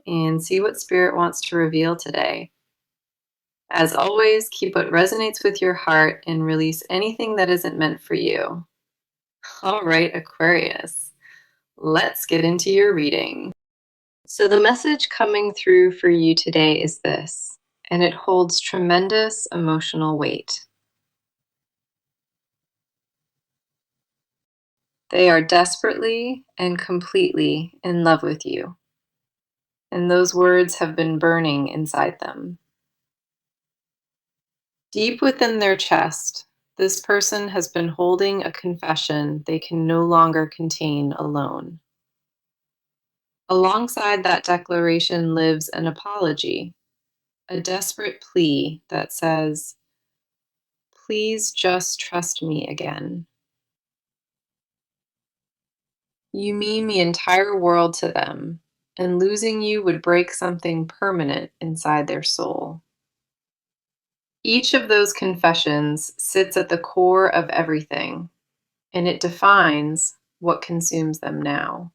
and see what Spirit wants to reveal today. As always, keep what resonates with your heart and release anything that isn't meant for you. All right, Aquarius, let's get into your reading. So, the message coming through for you today is this, and it holds tremendous emotional weight. They are desperately and completely in love with you, and those words have been burning inside them. Deep within their chest, this person has been holding a confession they can no longer contain alone. Alongside that declaration lives an apology, a desperate plea that says, "Please just trust me again." You mean the entire world to them, and losing you would break something permanent inside their soul. Each of those confessions sits at the core of everything, and it defines what consumes them now.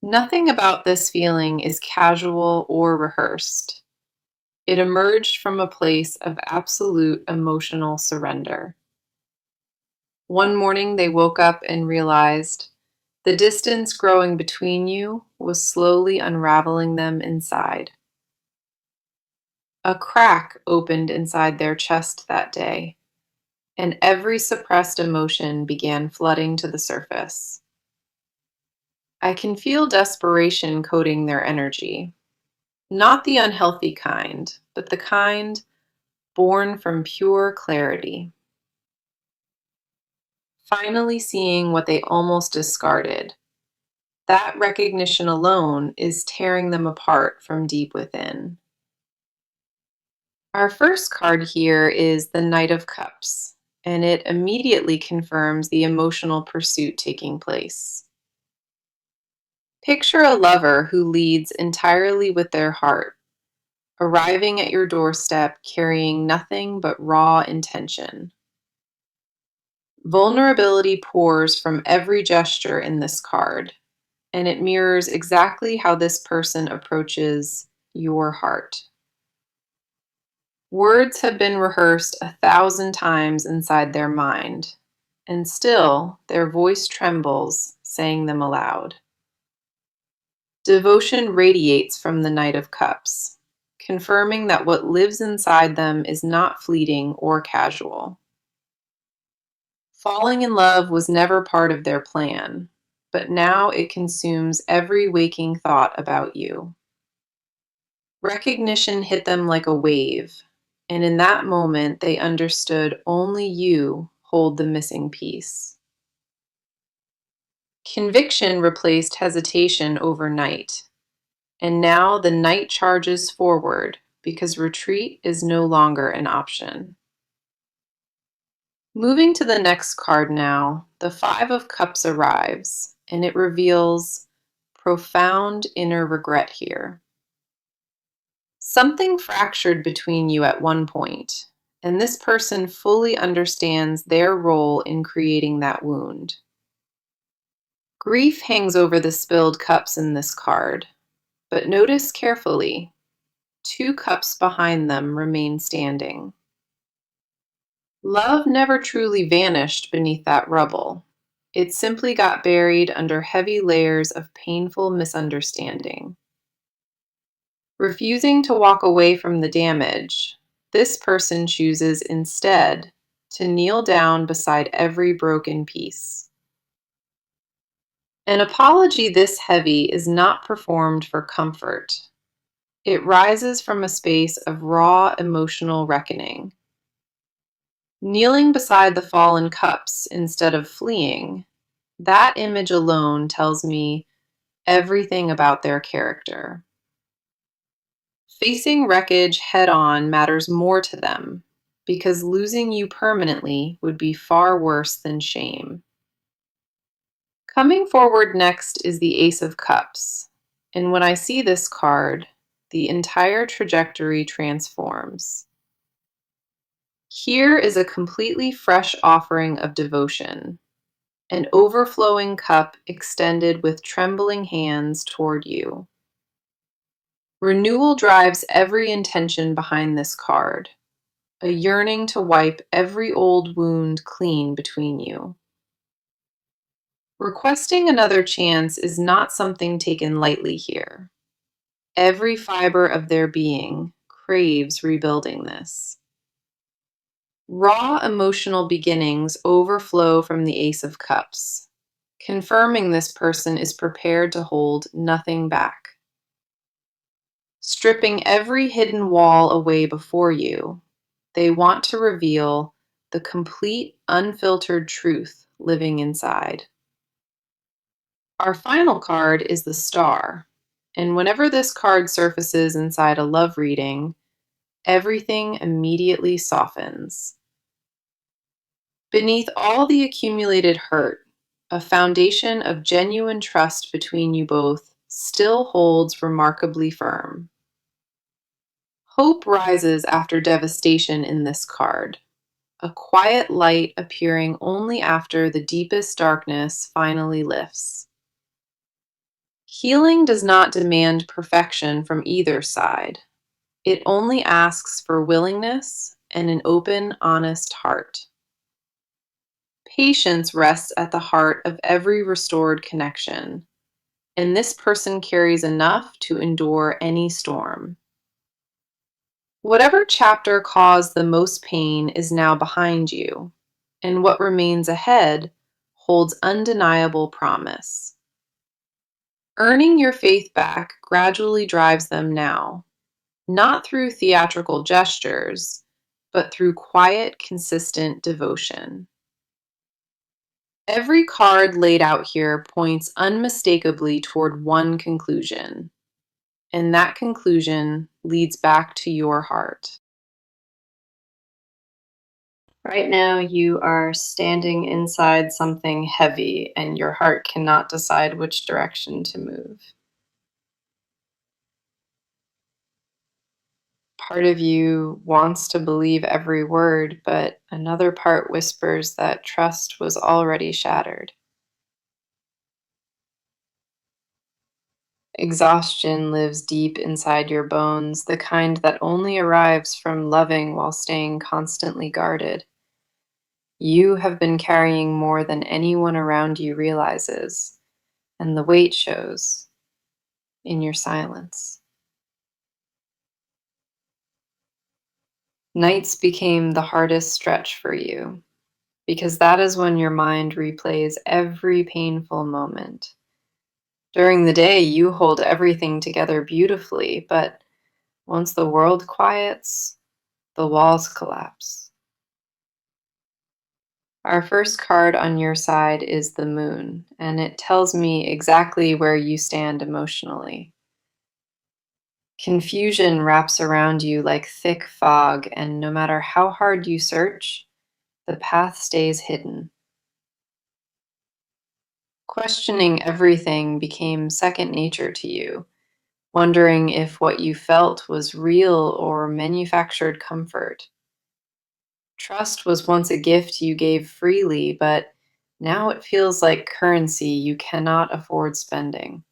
Nothing about this feeling is casual or rehearsed. It emerged from a place of absolute emotional surrender. One morning they woke up and realized the distance growing between you was slowly unraveling them inside. A crack opened inside their chest that day, and every suppressed emotion began flooding to the surface. I can feel desperation coating their energy. Not the unhealthy kind, but the kind born from pure clarity. Finally seeing what they almost discarded. That recognition alone is tearing them apart from deep within. Our first card here is the Knight of Cups, and it immediately confirms the emotional pursuit taking place. Picture a lover who leads entirely with their heart, arriving at your doorstep carrying nothing but raw intention. Vulnerability pours from every gesture in this card, and it mirrors exactly how this person approaches your heart. Words have been rehearsed 1,000 times inside their mind, and still their voice trembles, saying them aloud. Devotion radiates from the Knight of Cups, confirming that what lives inside them is not fleeting or casual. Falling in love was never part of their plan, but now it consumes every waking thought about you. Recognition hit them like a wave, and in that moment they understood only you hold the missing piece. Conviction replaced hesitation overnight, and now the knight charges forward because retreat is no longer an option. Moving to the next card now, the Five of Cups arrives, and it reveals profound inner regret here. Something fractured between you at one point, and this person fully understands their role in creating that wound. Grief hangs over the spilled cups in this card, but notice carefully, two cups behind them remain standing. Love never truly vanished beneath that rubble. It simply got buried under heavy layers of painful misunderstanding. Refusing to walk away from the damage, this person chooses instead to kneel down beside every broken piece. An apology this heavy is not performed for comfort. It rises from a space of raw emotional reckoning. Kneeling beside the fallen cups instead of fleeing, that image alone tells me everything about their character. Facing wreckage head on matters more to them because losing you permanently would be far worse than shame. Coming forward next is the Ace of Cups, and when I see this card, the entire trajectory transforms. Here is a completely fresh offering of devotion. an overflowing cup extended with trembling hands toward you. Renewal drives every intention behind this card, a yearning to wipe every old wound clean between you. Requesting another chance is not something taken lightly here. Every fiber of their being craves rebuilding this. Raw emotional beginnings overflow from the Ace of Cups, confirming this person is prepared to hold nothing back. Stripping every hidden wall away before you, they want to reveal the complete, unfiltered truth living inside. Our final card is the Star, and whenever this card surfaces inside a love reading, everything immediately softens. Beneath all the accumulated hurt, a foundation of genuine trust between you both still holds remarkably firm. Hope rises after devastation in this card, a quiet light appearing only after the deepest darkness finally lifts. Healing does not demand perfection from either side. It only asks for willingness and an open, honest heart. Patience rests at the heart of every restored connection, and this person carries enough to endure any storm. Whatever chapter caused the most pain is now behind you, and what remains ahead holds undeniable promise. Earning your faith back gradually drives them now, not through theatrical gestures, but through quiet, consistent devotion. Every card laid out here points unmistakably toward one conclusion, and that conclusion leads back to your heart. Right now, you are standing inside something heavy, and your heart cannot decide which direction to move. Part of you wants to believe every word, but another part whispers that trust was already shattered. Exhaustion lives deep inside your bones, the kind that only arrives from loving while staying constantly guarded. You have been carrying more than anyone around you realizes, and the weight shows in your silence. Nights became the hardest stretch for you, because that is when your mind replays every painful moment. During the day, you hold everything together beautifully, but once the world quiets, the walls collapse. Our first card on your side is the Moon, and it tells me exactly where you stand emotionally. Confusion wraps around you like thick fog, and no matter how hard you search, the path stays hidden. Questioning everything became second nature to you, wondering if what you felt was real or manufactured comfort. Trust was once a gift you gave freely, but now it feels like currency you cannot afford spending.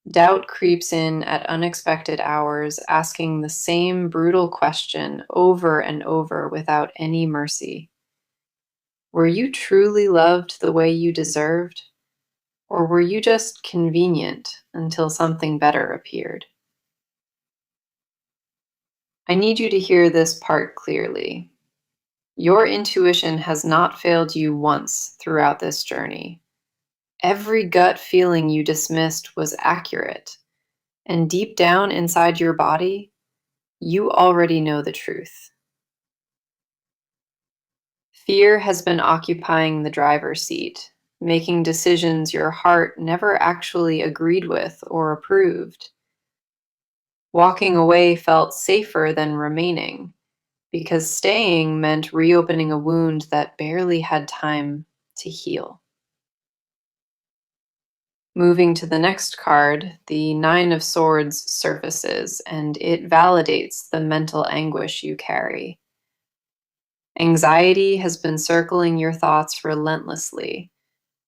Doubt creeps in at unexpected hours, asking the same brutal question over and over without any mercy. Were you truly loved the way you deserved? Or were you just convenient until something better appeared? I need you to hear this part clearly. Your intuition has not failed you once throughout this journey. Every gut feeling you dismissed was accurate, and deep down inside your body, you already know the truth. Fear has been occupying the driver's seat, making decisions your heart never actually agreed with or approved. Walking away felt safer than remaining, because staying meant reopening a wound that barely had time to heal. Moving to the next card, the Nine of Swords surfaces, and it validates the mental anguish you carry. Anxiety has been circling your thoughts relentlessly,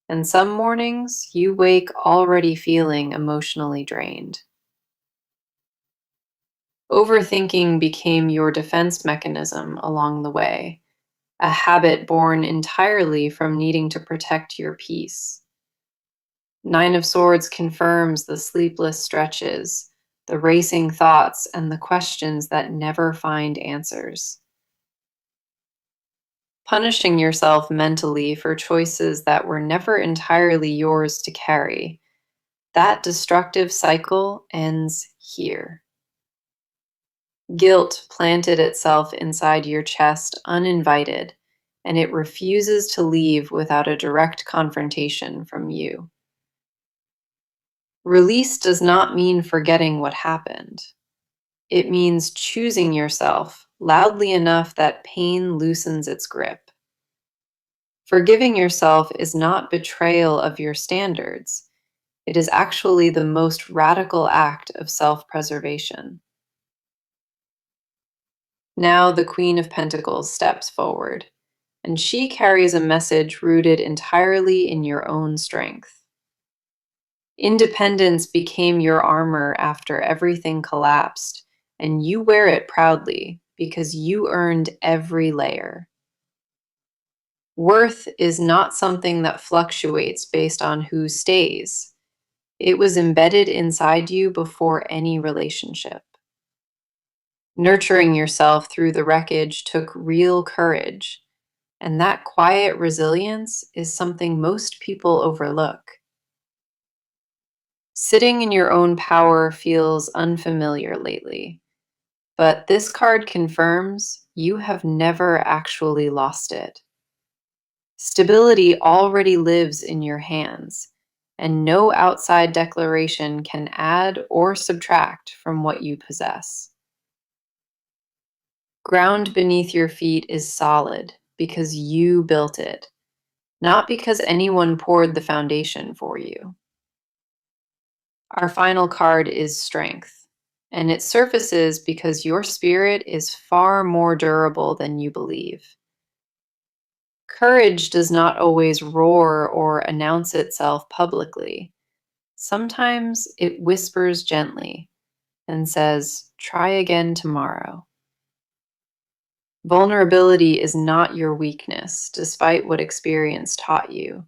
and some mornings you wake already feeling emotionally drained. Overthinking became your defense mechanism along the way, a habit born entirely from needing to protect your peace. Nine of Swords confirms the sleepless stretches, the racing thoughts, and the questions that never find answers. Punishing yourself mentally for choices that were never entirely yours to carry. That destructive cycle ends here. Guilt planted itself inside your chest uninvited, and it refuses to leave without a direct confrontation from you. Release does not mean forgetting what happened. It means choosing yourself loudly enough that pain loosens its grip. Forgiving yourself is not betrayal of your standards. It is actually the most radical act of self-preservation. Now the Queen of Pentacles steps forward, and she carries a message rooted entirely in your own strength. Independence became your armor after everything collapsed, and you wear it proudly because you earned every layer. Worth is not something that fluctuates based on who stays. It was embedded inside you before any relationship. Nurturing yourself through the wreckage took real courage, and that quiet resilience is something most people overlook. Sitting in your own power feels unfamiliar lately, but this card confirms you have never actually lost it. Stability already lives in your hands, and no outside declaration can add or subtract from what you possess. Ground beneath your feet is solid because you built it, not because anyone poured the foundation for you. Our final card is Strength, and it surfaces because your spirit is far more durable than you believe. Courage does not always roar or announce itself publicly. Sometimes it whispers gently and says, "Try again tomorrow." Vulnerability is not your weakness, despite what experience taught you.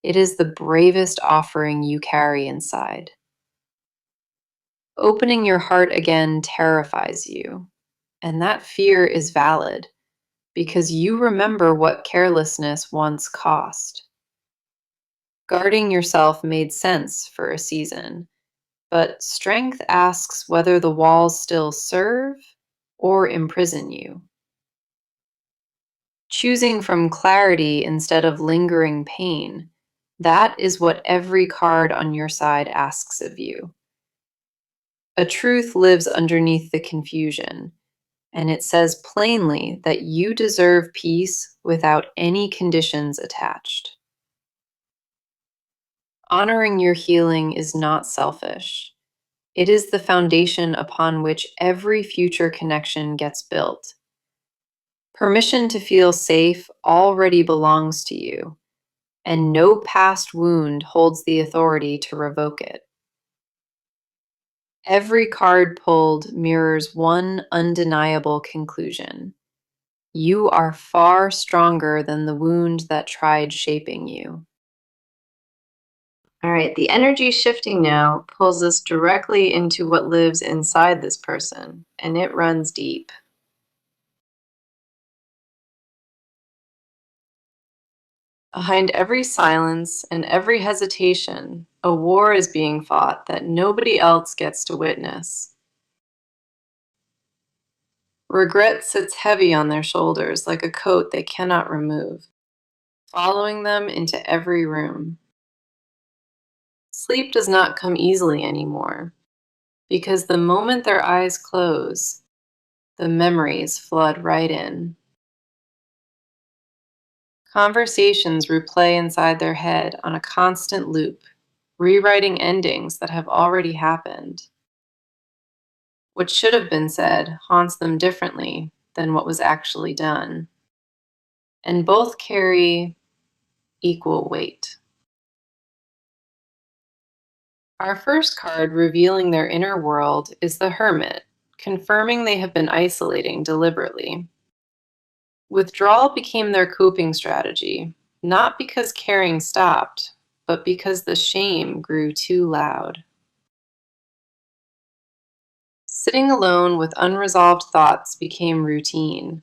It is the bravest offering you carry inside. Opening your heart again terrifies you, and that fear is valid because you remember what carelessness once cost. Guarding yourself made sense for a season, but strength asks whether the walls still serve or imprison you. Choosing from clarity instead of lingering pain, that is what every card on your side asks of you. A truth lives underneath the confusion, and it says plainly that you deserve peace without any conditions attached. Honoring your healing is not selfish. It is the foundation upon which every future connection gets built. Permission to feel safe already belongs to you, and no past wound holds the authority to revoke it. Every card pulled mirrors one undeniable conclusion. You are far stronger than the wound that tried shaping you. All right, the energy shifting now pulls us directly into what lives inside this person, and it runs deep. Behind every silence and every hesitation, a war is being fought that nobody else gets to witness. Regret sits heavy on their shoulders like a coat they cannot remove, following them into every room. Sleep does not come easily anymore, because the moment their eyes close, the memories flood right in. Conversations replay inside their head on a constant loop, rewriting endings that have already happened. What should have been said haunts them differently than what was actually done. and both carry equal weight. Our first card revealing their inner world is the Hermit, confirming they have been isolating deliberately. Withdrawal became their coping strategy, not because caring stopped, but because the shame grew too loud. Sitting alone with unresolved thoughts became routine,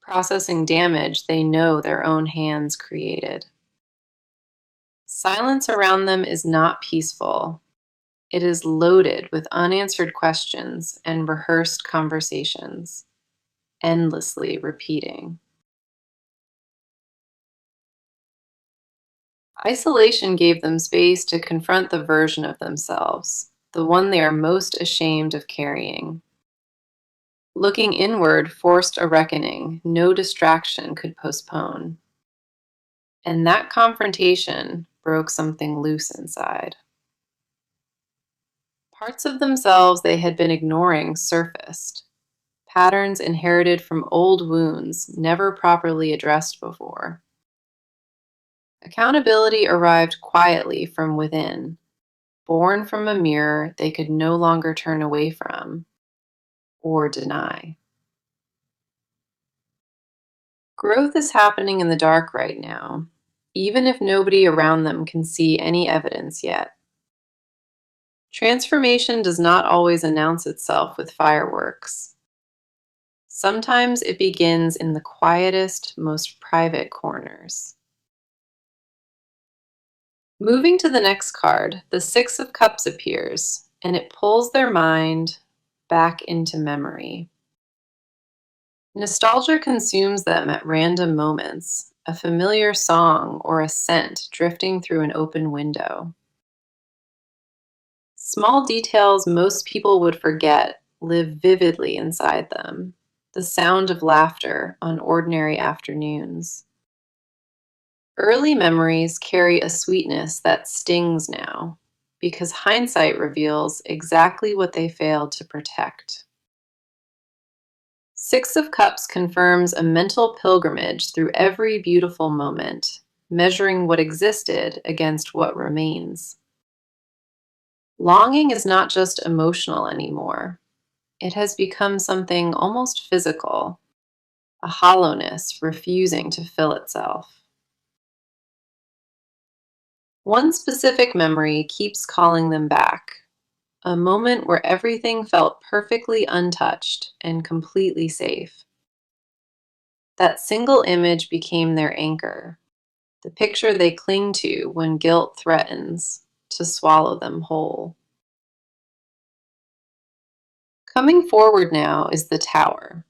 processing damage they know their own hands created. Silence around them is not peaceful. It is loaded with unanswered questions and rehearsed conversations, endlessly repeating. Isolation gave them space to confront the version of themselves, the one they are most ashamed of carrying. Looking inward forced a reckoning no distraction could postpone. And that confrontation broke something loose inside. Parts of themselves they had been ignoring surfaced, patterns inherited from old wounds never properly addressed before. Accountability arrived quietly from within, born from a mirror they could no longer turn away from or deny. Growth is happening in the dark right now, even if nobody around them can see any evidence yet. Transformation does not always announce itself with fireworks. Sometimes it begins in the quietest, most private corners. Moving to the next card, the Six of Cups appears, and it pulls their mind back into memory. Nostalgia consumes them at random moments, a familiar song or a scent drifting through an open window. Small details most people would forget live vividly inside them. The sound of laughter on ordinary afternoons. Early memories carry a sweetness that stings now, because hindsight reveals exactly what they failed to protect. Six of Cups confirms a mental pilgrimage through every beautiful moment, measuring what existed against what remains. Longing is not just emotional anymore. It has become something almost physical, a hollowness refusing to fill itself. One specific memory keeps calling them back, a moment where everything felt perfectly untouched and completely safe. That single image became their anchor, the picture they cling to when guilt threatens to swallow them whole. Coming forward now is the Tower.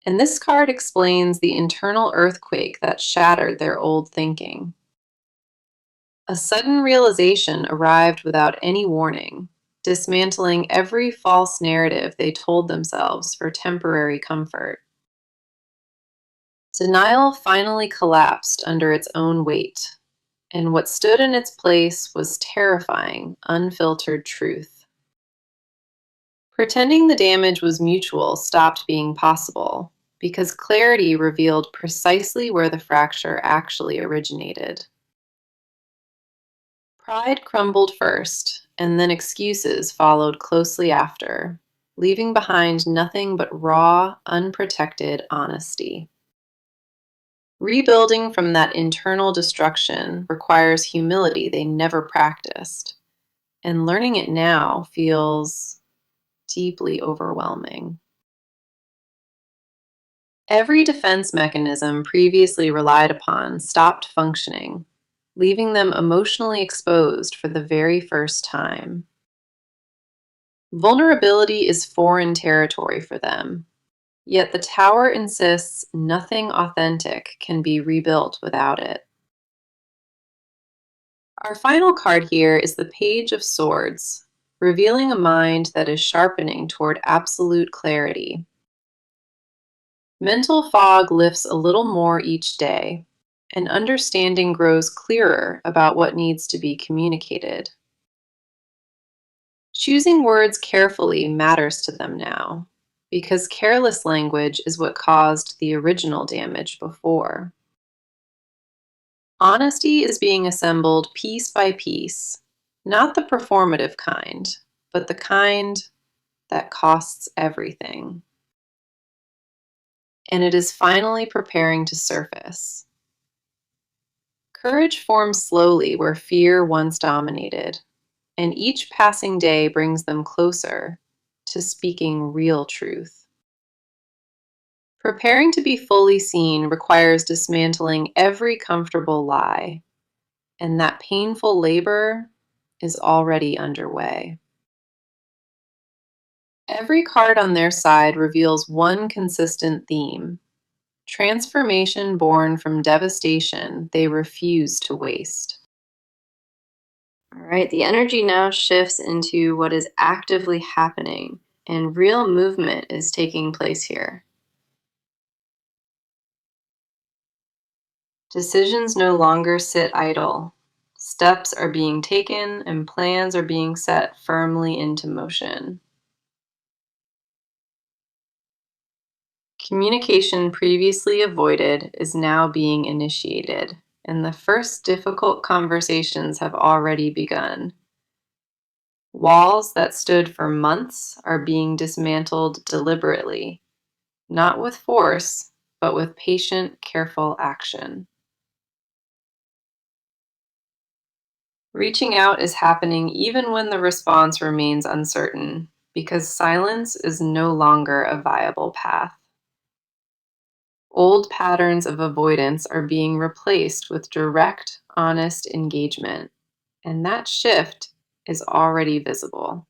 And this card explains the internal earthquake that shattered their old thinking. A sudden realization arrived without any warning, dismantling every false narrative they told themselves for temporary comfort. Denial finally collapsed under its own weight, and what stood in its place was terrifying, unfiltered truth. Pretending the damage was mutual stopped being possible, because clarity revealed precisely where the fracture actually originated. Pride crumbled first, and then excuses followed closely after, leaving behind nothing but raw, unprotected honesty. Rebuilding from that internal destruction requires humility they never practiced, and learning it now feels deeply overwhelming. Every defense mechanism previously relied upon stopped functioning, leaving them emotionally exposed for the very first time. Vulnerability is foreign territory for them, yet the Tower insists nothing authentic can be rebuilt without it. Our final card here is the Page of Swords, revealing a mind that is sharpening toward absolute clarity. Mental fog lifts a little more each day, and understanding grows clearer about what needs to be communicated. Choosing words carefully matters to them now, because careless language is what caused the original damage before. Honesty is being assembled piece by piece, not the performative kind, but the kind that costs everything. And it is finally preparing to surface. Courage forms slowly where fear once dominated, and each passing day brings them closer to speaking real truth. Preparing to be fully seen requires dismantling every comfortable lie, and that painful labor is already underway. Every card on their side reveals one consistent theme: transformation born from devastation they refuse to waste. All right, the energy now shifts into what is actively happening, and real movement is taking place here. Decisions no longer sit idle. Steps are being taken, and plans are being set firmly into motion. Communication previously avoided is now being initiated, and the first difficult conversations have already begun. Walls that stood for months are being dismantled deliberately, not with force, but with patient, careful action. Reaching out is happening even when the response remains uncertain, because silence is no longer a viable path. Old patterns of avoidance are being replaced with direct, honest engagement, and that shift is already visible.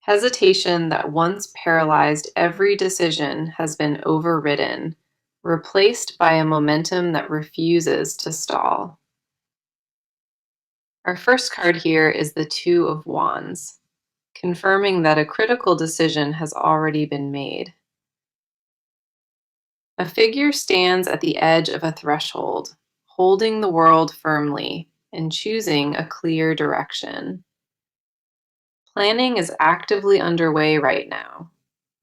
Hesitation that once paralyzed every decision has been overridden, replaced by a momentum that refuses to stall. Our first card here is the Two of Wands, confirming that a critical decision has already been made. A figure stands at the edge of a threshold, holding the world firmly and choosing a clear direction. Planning is actively underway right now.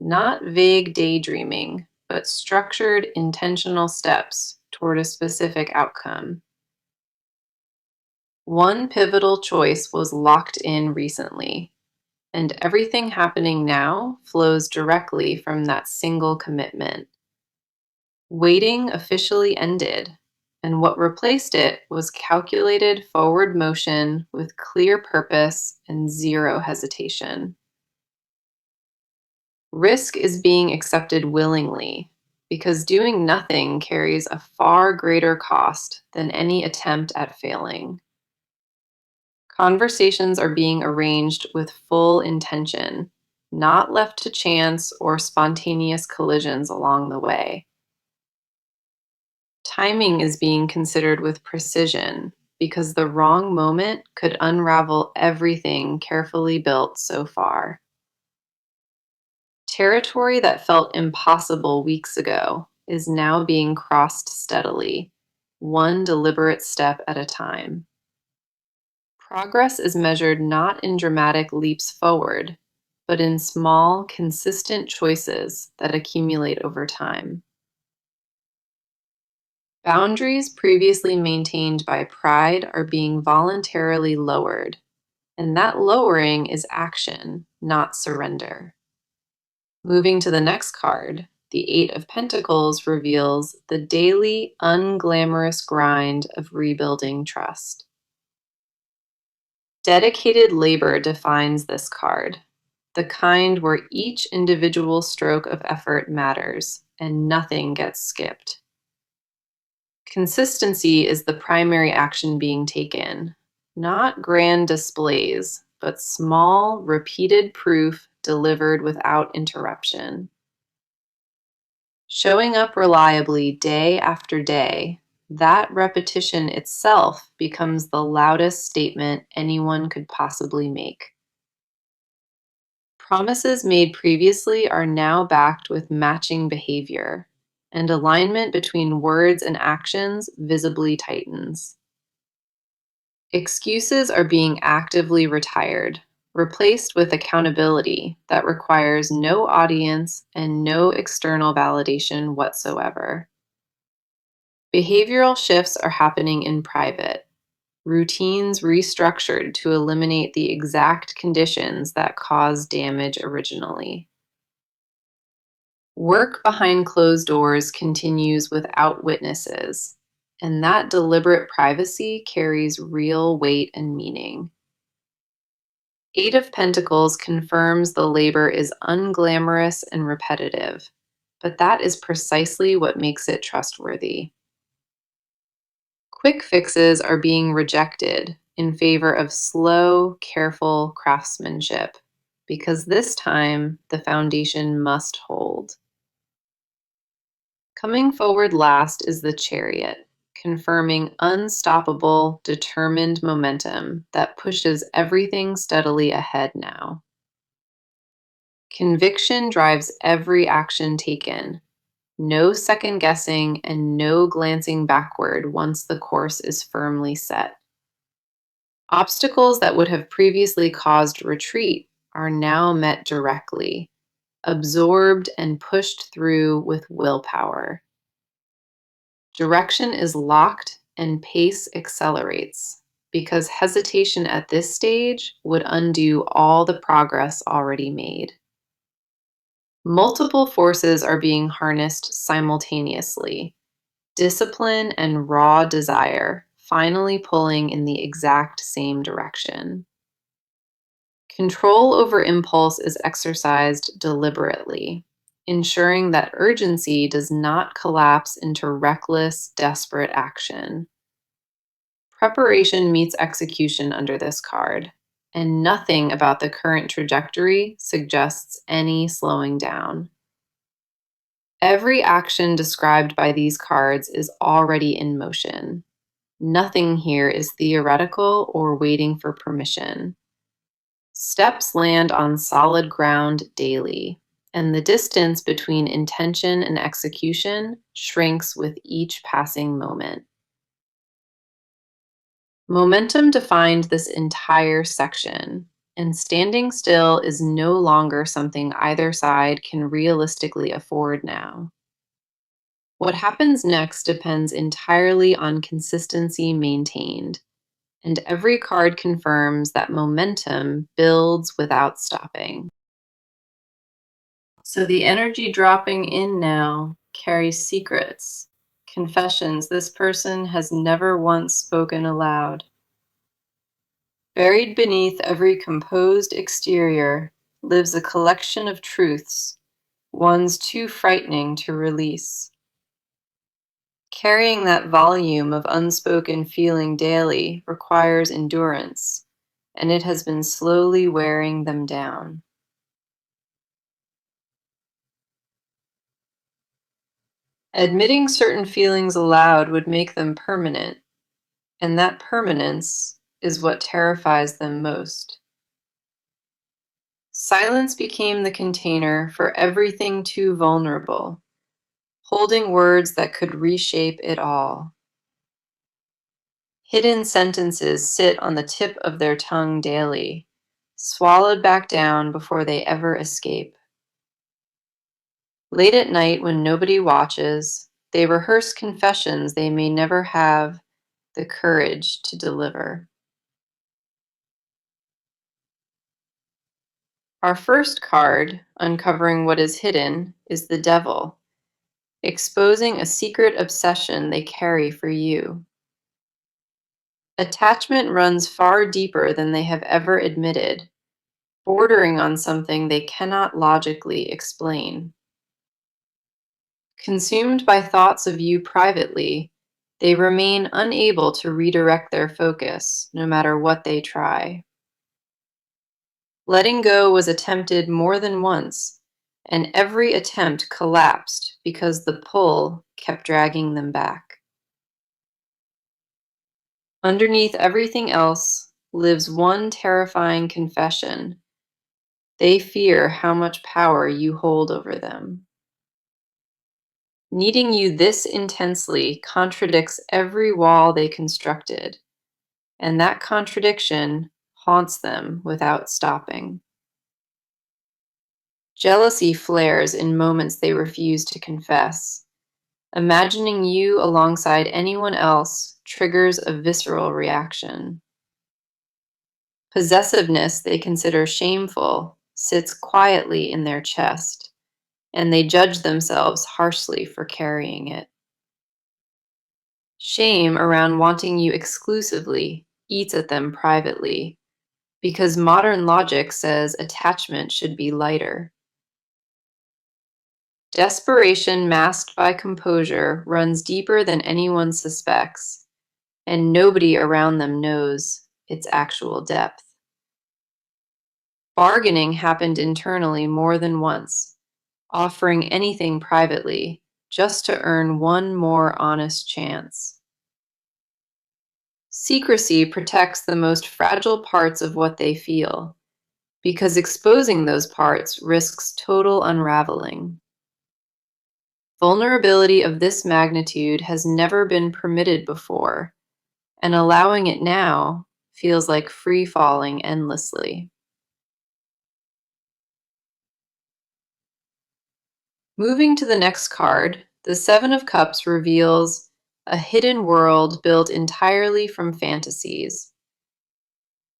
Not vague daydreaming, but structured, intentional steps toward a specific outcome. One pivotal choice was locked in recently, and everything happening now flows directly from that single commitment. Waiting officially ended, and what replaced it was calculated forward motion with clear purpose and zero hesitation. Risk is being accepted willingly because doing nothing carries a far greater cost than any attempt at failing. Conversations are being arranged with full intention, not left to chance or spontaneous collisions along the way. Timing is being considered with precision because the wrong moment could unravel everything carefully built so far. Territory that felt impossible weeks ago is now being crossed steadily, one deliberate step at a time. Progress is measured not in dramatic leaps forward, but in small, consistent choices that accumulate over time. Boundaries previously maintained by pride are being voluntarily lowered, and that lowering is action, not surrender. Moving to the next card, the Eight of Pentacles reveals the daily, unglamorous grind of rebuilding trust. Dedicated labor defines this card, the kind where each individual stroke of effort matters and nothing gets skipped. Consistency is the primary action being taken, not grand displays, but small, repeated proof delivered without interruption. Showing up reliably day after day, that repetition itself becomes the loudest statement anyone could possibly make. Promises made previously are now backed with matching behavior, and alignment between words and actions visibly tightens. Excuses are being actively retired, replaced with accountability that requires no audience and no external validation whatsoever. Behavioral shifts are happening in private, routines restructured to eliminate the exact conditions that caused damage originally. Work behind closed doors continues without witnesses, and that deliberate privacy carries real weight and meaning. Eight of Pentacles confirms the labor is unglamorous and repetitive, but that is precisely what makes it trustworthy. Quick fixes are being rejected in favor of slow, careful craftsmanship, because this time the foundation must hold. Coming forward last is the Chariot, confirming unstoppable, determined momentum that pushes everything steadily ahead now. Conviction drives every action taken. No second guessing and no glancing backward once the course is firmly set. Obstacles that would have previously caused retreat are now met directly, absorbed and pushed through with willpower. Direction is locked and pace accelerates, because hesitation at this stage would undo all the progress already made. Multiple forces are being harnessed simultaneously. Discipline and raw desire finally pulling in the exact same direction. Control over impulse is exercised deliberately, ensuring that urgency does not collapse into reckless, desperate action. Preparation meets execution under this card, and nothing about the current trajectory suggests any slowing down. Every action described by these cards is already in motion. Nothing here is theoretical or waiting for permission. Steps land on solid ground daily, and the distance between intention and execution shrinks with each passing moment. Momentum defined this entire section, and standing still is no longer something either side can realistically afford now. What happens next depends entirely on consistency maintained, and every card confirms that momentum builds without stopping. So the energy dropping in now carries secrets, confessions this person has never once spoken aloud. Buried beneath every composed exterior lives a collection of truths, ones too frightening to release. Carrying that volume of unspoken feeling daily requires endurance, and it has been slowly wearing them down. Admitting certain feelings aloud would make them permanent, and that permanence is what terrifies them most. Silence became the container for everything too vulnerable, holding words that could reshape it all. Hidden sentences sit on the tip of their tongue daily, swallowed back down before they ever escape. Late at night, when nobody watches, they rehearse confessions they may never have the courage to deliver. Our first card, uncovering what is hidden, is the Devil, exposing a secret obsession they carry for you. Attachment runs far deeper than they have ever admitted, bordering on something they cannot logically explain. Consumed by thoughts of you privately, they remain unable to redirect their focus, no matter what they try. Letting go was attempted more than once, and every attempt collapsed because the pull kept dragging them back. Underneath everything else lives one terrifying confession. They fear how much power you hold over them. Needing you this intensely contradicts every wall they constructed, and that contradiction haunts them without stopping. Jealousy flares in moments they refuse to confess. Imagining you alongside anyone else triggers a visceral reaction. Possessiveness they consider shameful sits quietly in their chest, and they judge themselves harshly for carrying it. Shame around wanting you exclusively eats at them privately, because modern logic says attachment should be lighter. Desperation masked by composure runs deeper than anyone suspects, and nobody around them knows its actual depth. Bargaining happened internally more than once, offering anything privately just to earn one more honest chance. Secrecy protects the most fragile parts of what they feel, because exposing those parts risks total unraveling. Vulnerability of this magnitude has never been permitted before, and allowing it now feels like free falling endlessly. Moving to the next card, the Seven of Cups reveals a hidden world built entirely from fantasies.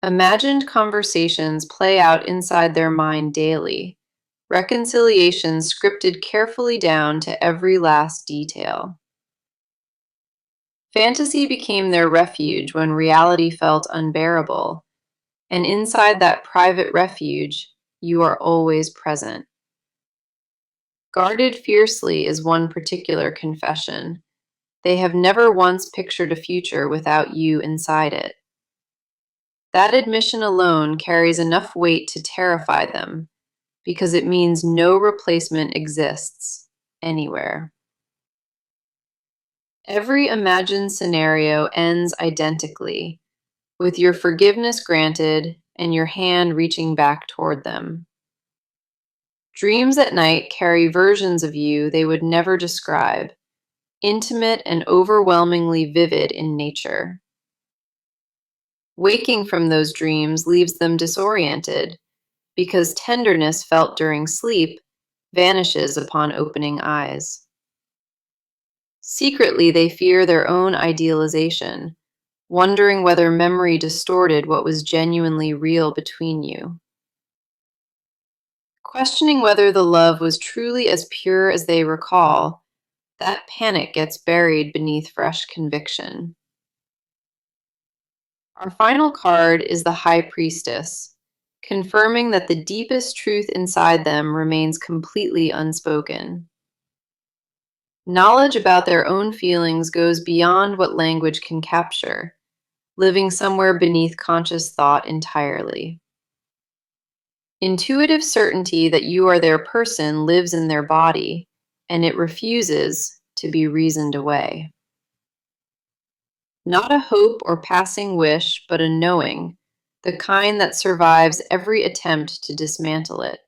Imagined conversations play out inside their mind daily, reconciliations scripted carefully down to every last detail. Fantasy became their refuge when reality felt unbearable, and inside that private refuge, you are always present. Guarded fiercely is one particular confession. They have never once pictured a future without you inside it. That admission alone carries enough weight to terrify them, because it means no replacement exists anywhere. Every imagined scenario ends identically, with your forgiveness granted and your hand reaching back toward them. Dreams at night carry versions of you they would never describe, intimate and overwhelmingly vivid in nature. Waking from those dreams leaves them disoriented, because tenderness felt during sleep vanishes upon opening eyes. Secretly, they fear their own idealization, wondering whether memory distorted what was genuinely real between you. Questioning whether the love was truly as pure as they recall, that panic gets buried beneath fresh conviction. Our final card is the High Priestess, confirming that the deepest truth inside them remains completely unspoken. Knowledge about their own feelings goes beyond what language can capture, living somewhere beneath conscious thought entirely. Intuitive certainty that you are their person lives in their body, and it refuses to be reasoned away. Not a hope or passing wish, but a knowing, the kind that survives every attempt to dismantle it.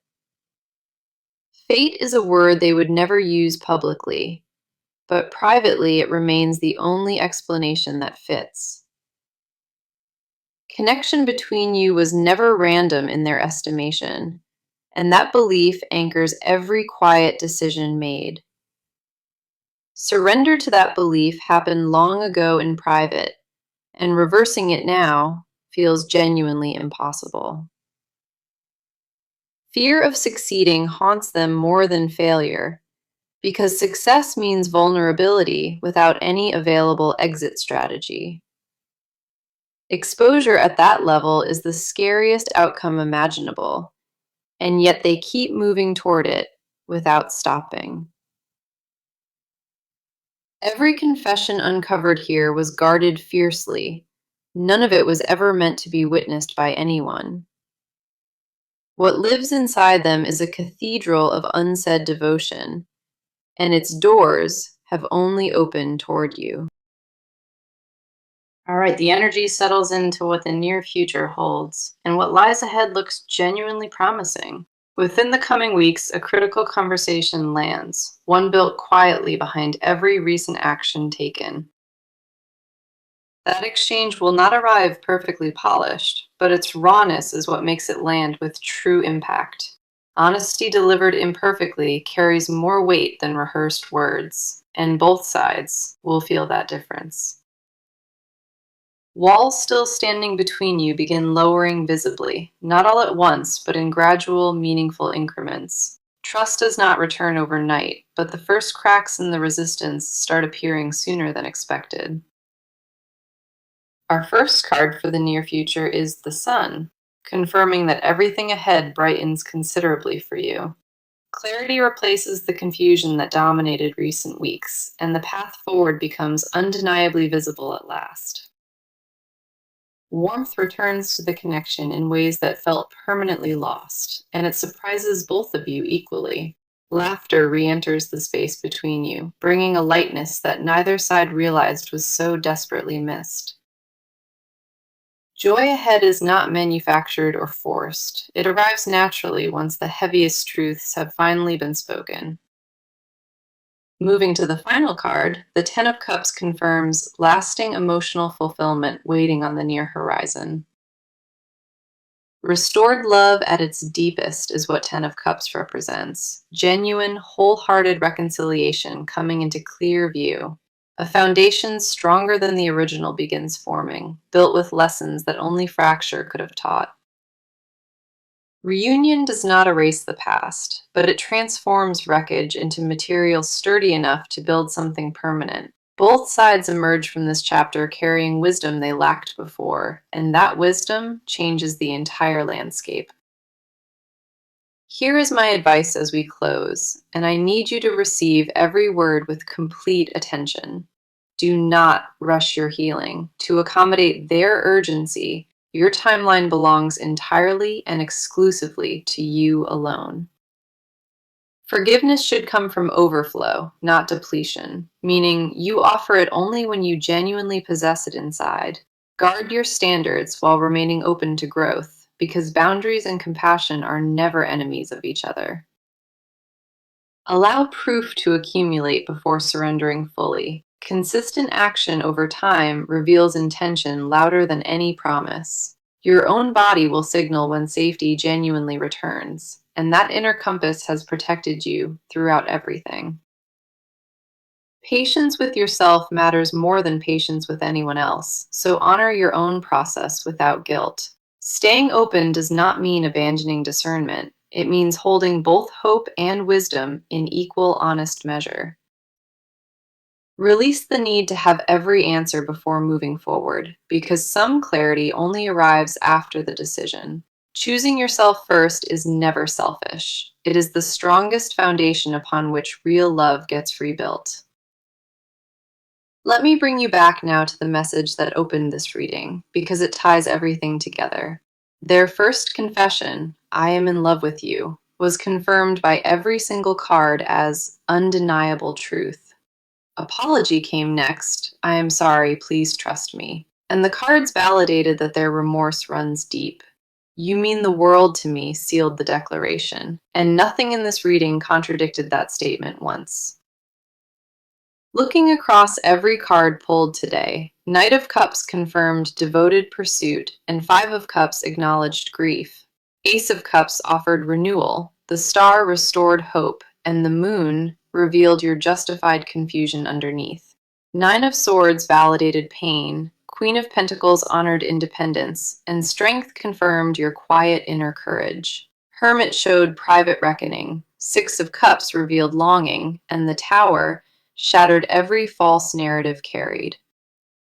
Fate is a word they would never use publicly, but privately it remains the only explanation that fits. Connection between you was never random in their estimation, and that belief anchors every quiet decision made. Surrender to that belief happened long ago in private, and reversing it now feels genuinely impossible. Fear of succeeding haunts them more than failure, because success means vulnerability without any available exit strategy. Exposure at that level is the scariest outcome imaginable, and yet they keep moving toward it without stopping. Every confession uncovered here was guarded fiercely. None of it was ever meant to be witnessed by anyone. What lives inside them is a cathedral of unsaid devotion, and its doors have only opened toward you. All right, the energy settles into what the near future holds, and what lies ahead looks genuinely promising. Within the coming weeks, a critical conversation lands, one built quietly behind every recent action taken. That exchange will not arrive perfectly polished, but its rawness is what makes it land with true impact. Honesty delivered imperfectly carries more weight than rehearsed words, and both sides will feel that difference. Walls still standing between you begin lowering visibly, not all at once, but in gradual, meaningful increments. Trust does not return overnight, but the first cracks in the resistance start appearing sooner than expected. Our first card for the near future is the Sun, confirming that everything ahead brightens considerably for you. Clarity replaces the confusion that dominated recent weeks, and the path forward becomes undeniably visible at last. Warmth returns to the connection in ways that felt permanently lost, and it surprises both of you equally. Laughter re enters the space between you, bringing a lightness that neither side realized was so desperately missed. Joy ahead is not manufactured or forced. It arrives naturally once the heaviest truths have finally been spoken. Moving to the final card, the Ten of Cups confirms lasting emotional fulfillment waiting on the near horizon. Restored love at its deepest is what Ten of Cups represents. Genuine, wholehearted reconciliation coming into clear view. A foundation stronger than the original begins forming, built with lessons that only fracture could have taught. Reunion does not erase the past, but it transforms wreckage into material sturdy enough to build something permanent. Both sides emerge from this chapter carrying wisdom they lacked before, and that wisdom changes the entire landscape. Here is my advice as we close, and I need you to receive every word with complete attention. Do not rush your healing. To accommodate their urgency, your timeline belongs entirely and exclusively to you alone. Forgiveness should come from overflow, not depletion, meaning you offer it only when you genuinely possess it inside. Guard your standards while remaining open to growth, because boundaries and compassion are never enemies of each other. Allow proof to accumulate before surrendering fully. Consistent action over time reveals intention louder than any promise. Your own body will signal when safety genuinely returns, and that inner compass has protected you throughout everything. Patience with yourself matters more than patience with anyone else, so honor your own process without guilt. Staying open does not mean abandoning discernment. It means holding both hope and wisdom in equal, honest measure. Release the need to have every answer before moving forward, because some clarity only arrives after the decision. Choosing yourself first is never selfish. It is the strongest foundation upon which real love gets rebuilt. Let me bring you back now to the message that opened this reading, because it ties everything together. Their first confession, "I am in love with you," was confirmed by every single card as undeniable truth. Apology came next, "I am sorry, please trust me." And the cards validated that their remorse runs deep. "You mean the world to me," sealed the declaration, and nothing in this reading contradicted that statement once. Looking across every card pulled today, Knight of Cups confirmed devoted pursuit, and Five of Cups acknowledged grief. Ace of Cups offered renewal, the Star restored hope, and the Moon revealed your justified confusion underneath. Nine of Swords validated pain, Queen of Pentacles honored independence, and Strength confirmed your quiet inner courage. Hermit showed private reckoning, Six of Cups revealed longing, and the Tower shattered every false narrative carried.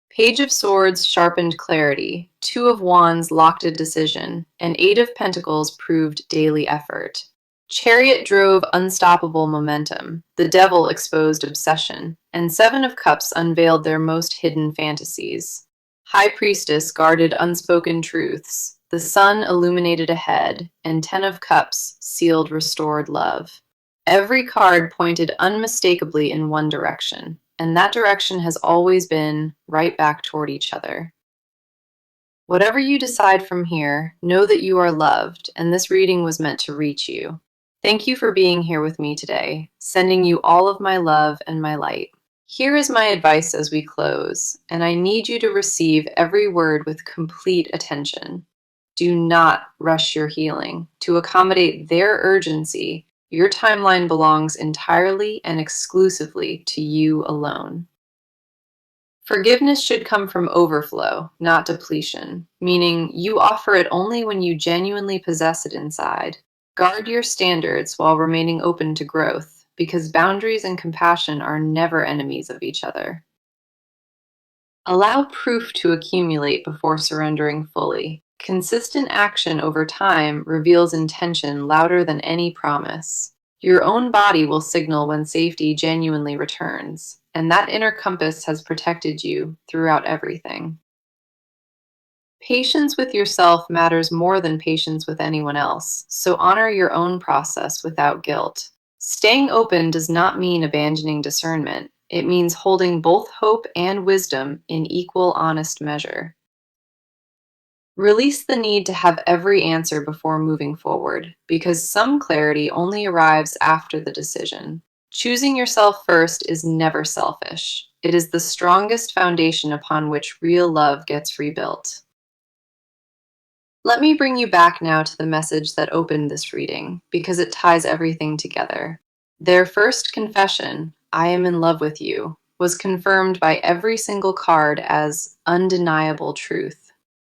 Page of Swords sharpened clarity, Two of Wands locked a decision, and Eight of Pentacles proved daily effort. Chariot drove unstoppable momentum, the Devil exposed obsession, and Seven of Cups unveiled their most hidden fantasies. High Priestess guarded unspoken truths, the Sun illuminated ahead, and Ten of Cups sealed restored love. Every card pointed unmistakably in one direction, and that direction has always been right back toward each other. Whatever you decide from here, know that you are loved, and this reading was meant to reach you. Thank you for being here with me today, sending you all of my love and my light. Here is my advice as we close, and I need you to receive every word with complete attention. Do not rush your healing. To accommodate their urgency, your timeline belongs entirely and exclusively to you alone. Forgiveness should come from overflow, not depletion, meaning you offer it only when you genuinely possess it inside. Guard your standards while remaining open to growth, because boundaries and compassion are never enemies of each other. Allow proof to accumulate before surrendering fully. Consistent action over time reveals intention louder than any promise. Your own body will signal when safety genuinely returns, and that inner compass has protected you throughout everything. Patience with yourself matters more than patience with anyone else, so honor your own process without guilt. Staying open does not mean abandoning discernment. It means holding both hope and wisdom in equal honest measure. Release the need to have every answer before moving forward, because some clarity only arrives after the decision. Choosing yourself first is never selfish. It is the strongest foundation upon which real love gets rebuilt. Let me bring you back now to the message that opened this reading, because it ties everything together. Their first confession, "I am in love with you," was confirmed by every single card as undeniable truth.